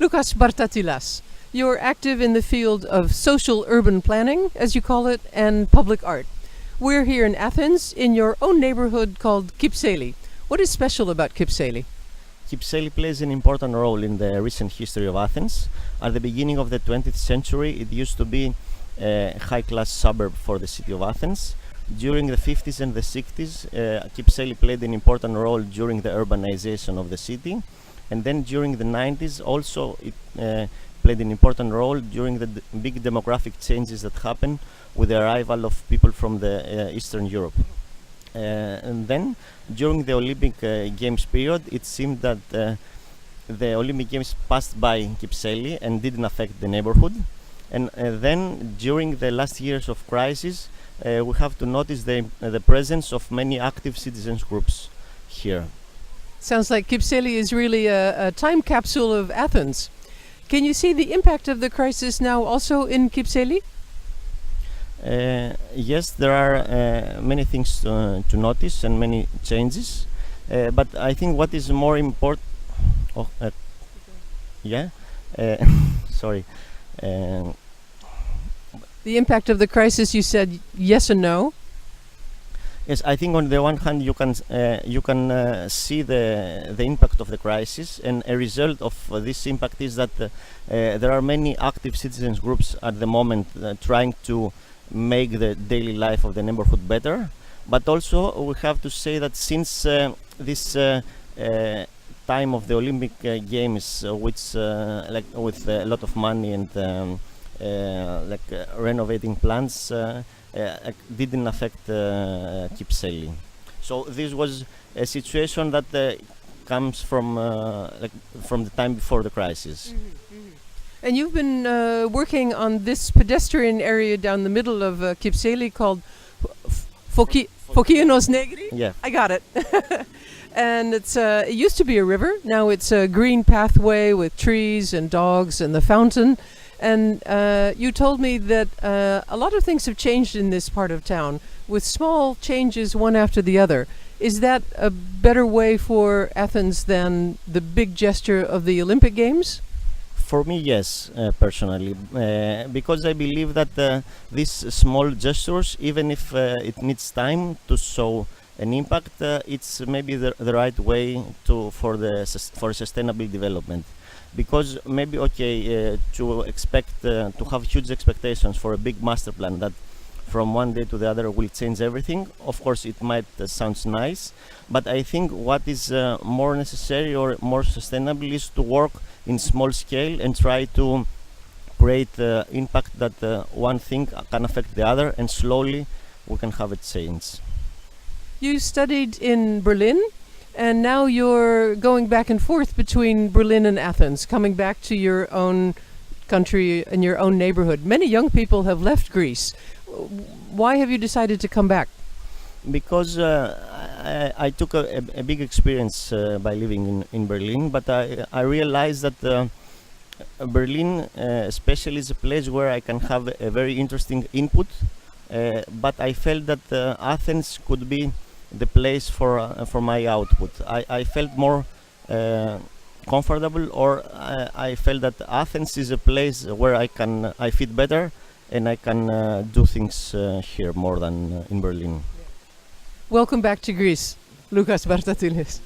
Loukas Bartatilas, you're active in the field of social urban planning, as you call it, and public art. We're here in Athens in your own neighborhood called Kypseli. What is special about Kypseli? Kypseli plays an important role in the recent history of Athens. At the beginning of the 20th century, it used to be a high-class suburb for the city of Athens. During the 50s and the 60s, Kypseli played an important role during the urbanization of the city. And then during the 90s, also it played an important role during the big demographic changes that happened with the arrival of people from the Eastern Europe. And then during the Olympic Games period, it seemed that the Olympic Games passed by Kypseli and didn't affect the neighborhood. And then during the last years of crisis, we have to notice the presence of many active citizens groups here. Sounds like Kypseli is really a time capsule of Athens. Can you see the impact of the crisis now also in Kypseli? Yes, there are many things to notice and many changes. But I think what is more important... sorry. The impact of the crisis, you said yes and no? Yes, I think on the one hand you can see the impact of the crisis, and a result of this impact is that there are many active citizens groups at the moment trying to make the daily life of the neighborhood better. But also we have to say that since this time of the Olympic Games, which with a lot of money and renovating plans, didn't affect Kypseli. So this was a situation that comes from the time before the crisis. And you've been working on this pedestrian area down the middle of Kypseli called Fokianos Negri? Yeah. I got it. And it used to be a river. Now it's a green pathway with trees and dogs and the fountain. And you told me that a lot of things have changed in this part of town, with small changes one after the other. Is that a better way for Athens than the big gesture of the Olympic Games? For me, yes, personally, because I believe that these small gestures, even if it needs time to show an impact, it's maybe the right way for sustainable development. Because maybe to expect to have huge expectations for a big master plan that from one day to the other will change everything, of course it might sounds nice, but I think what is more necessary or more sustainable is to work in small scale and try to create impact that one thing can affect the other, and slowly we can have a change. You studied in Berlin, and now you're going back and forth between Berlin and Athens, coming back to your own country and your own neighborhood. Many young people have left Greece. Why have you decided to come back? Because I took a big experience by living in Berlin, but I realized that Berlin especially is a place where I can have a very interesting input, but I felt that Athens could be the place for my output. I felt more comfortable, or I felt that Athens is a place where I fit better and I can do things here more than in Berlin. Welcome back to Greece, Loukas Bartatilas.